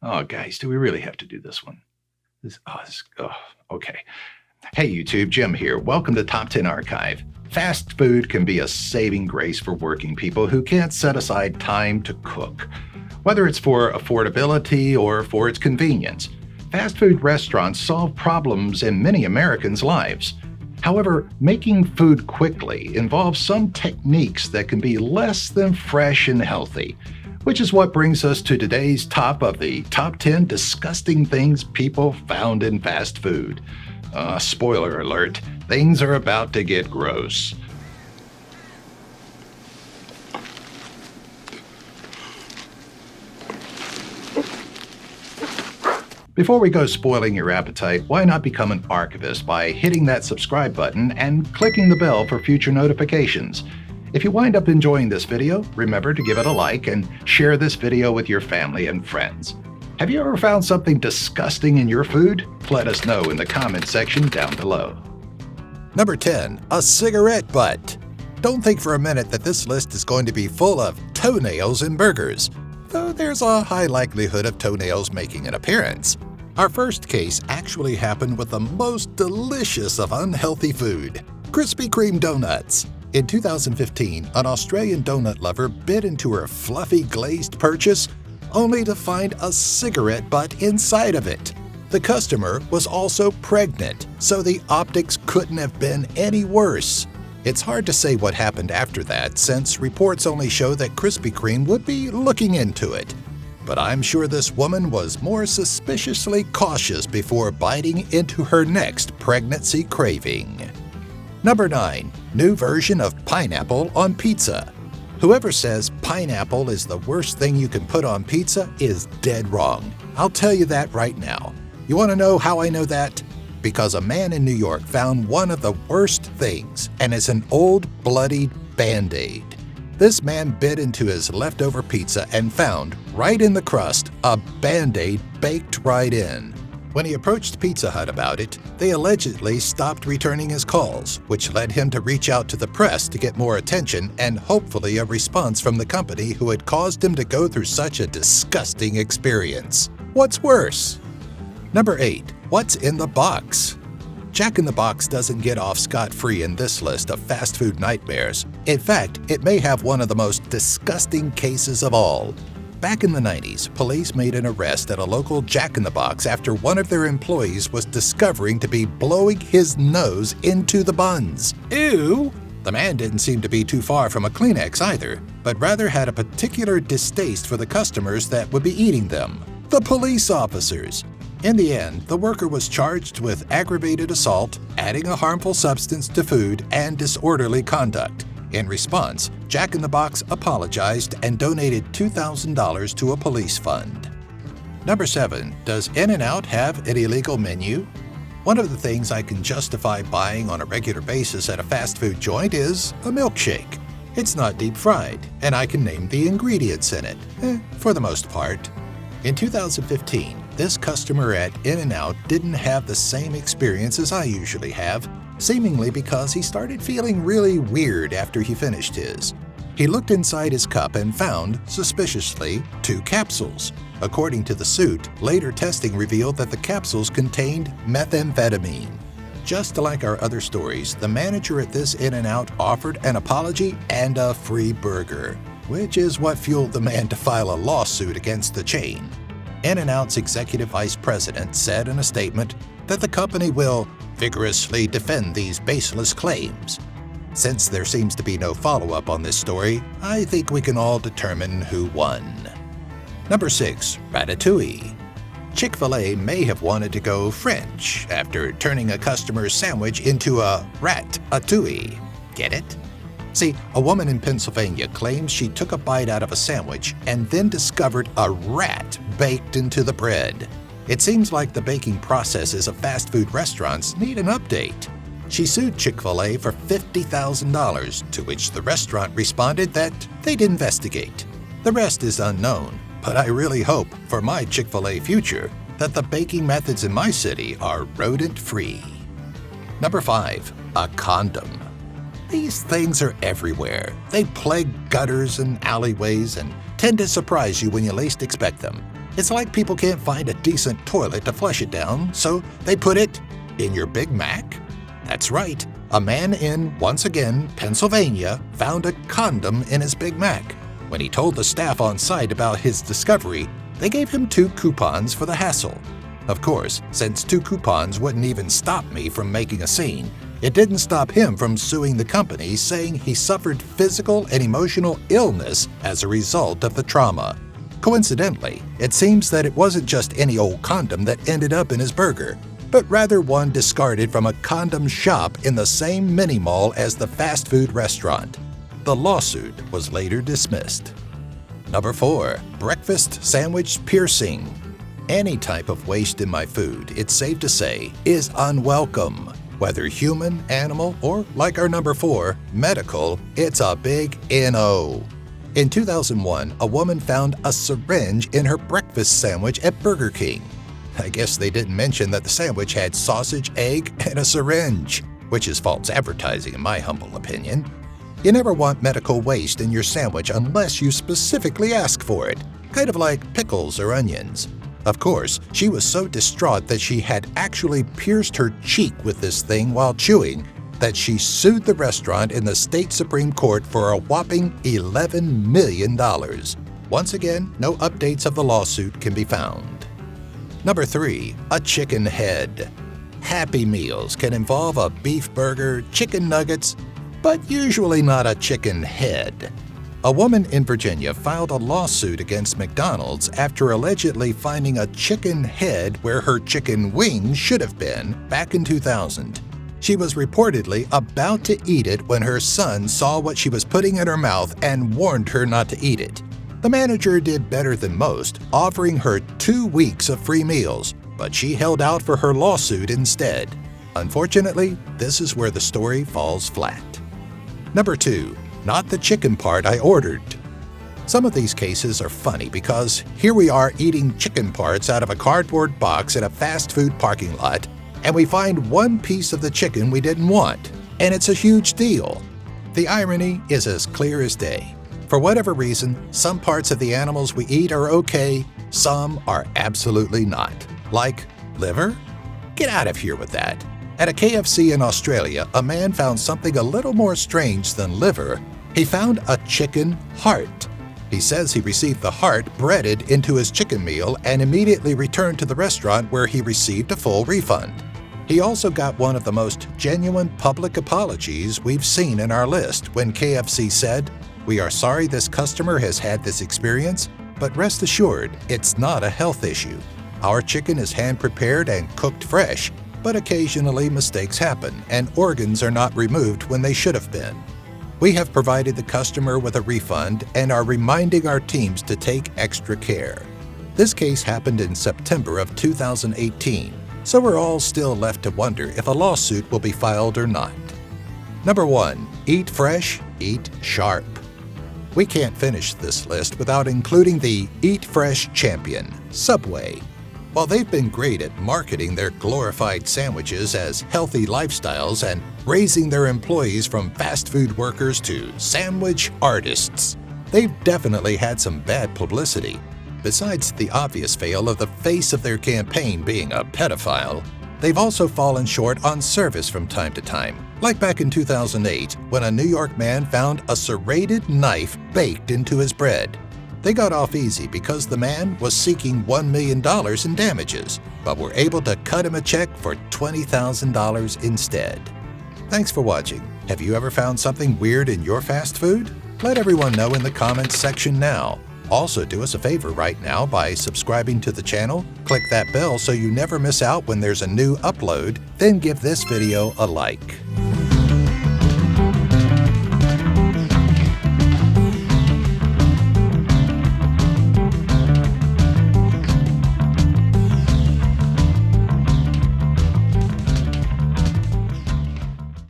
Oh, guys, do we really have to do this one? Okay. Hey, YouTube, Jim here. Welcome to Top 10 Archive. Fast food can be a saving grace for working people who can't set aside time to cook. Whether it's for affordability or for its convenience, fast food restaurants solve problems in many Americans' lives. However, making food quickly involves some techniques that can be less than fresh and healthy, which is what brings us to today's top of the top 10 disgusting things people found in fast food. Spoiler alert, things are about to get gross. Before we go spoiling your appetite, why not become an archivist by hitting that subscribe button and clicking the bell for future notifications? If you wind up enjoying this video, remember to give it a like and share this video with your family and friends. Have you ever found something disgusting in your food? Let us know in the comment section down below. Number 10. A cigarette butt. Don't think for a minute that this list is going to be full of toenails in burgers, though there's a high likelihood of toenails making an appearance. Our first case actually happened with the most delicious of unhealthy food, Krispy Kreme donuts. In 2015, an Australian donut lover bit into her fluffy glazed purchase only to find a cigarette butt inside of it. The customer was also pregnant, so the optics couldn't have been any worse. It's hard to say what happened after that, since reports only show that Krispy Kreme would be looking into it. But I'm sure this woman was more suspiciously cautious before biting into her next pregnancy craving. Number 9. New version of pineapple on pizza. Whoever says pineapple is the worst thing you can put on pizza is dead wrong. I'll tell you that right now. You want to know how I know that? Because a man in New York found one of the worst things, and it's an old, bloodied Band-Aid. This man bit into his leftover pizza and found, right in the crust, a Band-Aid baked right in. When he approached Pizza Hut about it, they allegedly stopped returning his calls, which led him to reach out to the press to get more attention and hopefully a response from the company who had caused him to go through such a disgusting experience. What's worse? Number 8. What's in the box? Jack in the Box doesn't get off scot-free in this list of fast food nightmares. In fact, it may have one of the most disgusting cases of all. Back in the 90s, police made an arrest at a local Jack in the Box after one of their employees was discovering to be blowing his nose into the buns. Ew! The man didn't seem to be too far from a Kleenex either, but rather had a particular distaste for the customers that would be eating them, the police officers. In the end, the worker was charged with aggravated assault, adding a harmful substance to food, and disorderly conduct. In response, Jack in the Box apologized and donated $2,000 to a police fund. Number 7. Does In-N-Out have an illegal menu? One of the things I can justify buying on a regular basis at a fast food joint is a milkshake. It's not deep fried, and I can name the ingredients in it, for the most part. In 2015, this customer at In-N-Out didn't have the same experience as I usually have, seemingly because he started feeling really weird after he finished his. He looked inside his cup and found, suspiciously, 2 capsules. According to the suit, later testing revealed that the capsules contained methamphetamine. Just like our other stories, the manager at this In-N-Out offered an apology and a free burger, which is what fueled the man to file a lawsuit against the chain. In-N-Out's executive vice president said in a statement that the company will vigorously defend these baseless claims. Since there seems to be no follow-up on this story, I think we can all determine who won. Number 6. Ratatouille. Chick-fil-A may have wanted to go French after turning a customer's sandwich into a rat-a-touille. Get it? See, a woman in Pennsylvania claims she took a bite out of a sandwich and then discovered a rat baked into the bread. It seems like the baking processes of fast food restaurants need an update. She sued Chick-fil-A for $50,000, to which the restaurant responded that they'd investigate. The rest is unknown, but I really hope, for my Chick-fil-A future, that the baking methods in my city are rodent-free. Number 5. A condom. These things are everywhere. They plague gutters and alleyways and tend to surprise you when you least expect them. It's like people can't find a decent toilet to flush it down, so they put it in your Big Mac? That's right. A man in, once again, Pennsylvania found a condom in his Big Mac. When he told the staff on site about his discovery, they gave him 2 coupons for the hassle. Of course, since 2 coupons wouldn't even stop me from making a scene, it didn't stop him from suing the company, saying he suffered physical and emotional illness as a result of the trauma. Coincidentally, it seems that it wasn't just any old condom that ended up in his burger, but rather one discarded from a condom shop in the same mini-mall as the fast food restaurant. The lawsuit was later dismissed. Number 4. Breakfast sandwich piercing. Any type of waste in my food, it's safe to say, is unwelcome. Whether human, animal, or like our number 4, medical, it's a big NO. In 2001, a woman found a syringe in her breakfast sandwich at Burger King. I guess they didn't mention that the sandwich had sausage, egg, and a syringe, which is false advertising in my humble opinion. You never want medical waste in your sandwich unless you specifically ask for it, kind of like pickles or onions. Of course, she was so distraught that she had actually pierced her cheek with this thing while chewing that she sued the restaurant in the state Supreme Court for a whopping $11 million. Once again, no updates of the lawsuit can be found. Number 3. A chicken head. Happy Meals can involve a beef burger, chicken nuggets, but usually not a chicken head. A woman in Virginia filed a lawsuit against McDonald's after allegedly finding a chicken head where her chicken wings should have been back in 2000. She was reportedly about to eat it when her son saw what she was putting in her mouth and warned her not to eat it. The manager did better than most, offering her 2 weeks of free meals, but she held out for her lawsuit instead. Unfortunately, this is where the story falls flat. Number 2. Not the chicken part I ordered. Some of these cases are funny because here we are eating chicken parts out of a cardboard box in a fast food parking lot, and we find one piece of the chicken we didn't want, and it's a huge deal. The irony is as clear as day. For whatever reason, some parts of the animals we eat are okay, some are absolutely not. Like liver? Get out of here with that. At a KFC in Australia, a man found something a little more strange than liver. He found a chicken heart. He says he received the heart breaded into his chicken meal and immediately returned to the restaurant where he received a full refund. He also got one of the most genuine public apologies we've seen in our list when KFC said, "We are sorry this customer has had this experience, but rest assured, it's not a health issue. Our chicken is hand-prepared and cooked fresh, but occasionally mistakes happen and organs are not removed when they should have been. We have provided the customer with a refund and are reminding our teams to take extra care." This case happened in September of 2018, so we're all still left to wonder if a lawsuit will be filed or not. Number 1. Eat fresh, eat sharp. We can't finish this list without including the Eat Fresh champion, Subway. While they've been great at marketing their glorified sandwiches as healthy lifestyles and raising their employees from fast food workers to sandwich artists, they've definitely had some bad publicity. Besides the obvious fail of the face of their campaign being a pedophile, they've also fallen short on service from time to time, like back in 2008 when a New York man found a serrated knife baked into his bread. They got off easy because the man was seeking $1 million in damages, but were able to cut him a check for $20,000 instead. Thanks for watching. Have you ever found something weird in your fast food? Let everyone know in the comments section now. Also, do us a favor right now by subscribing to the channel, click that bell so you never miss out when there's a new upload, then give this video a like.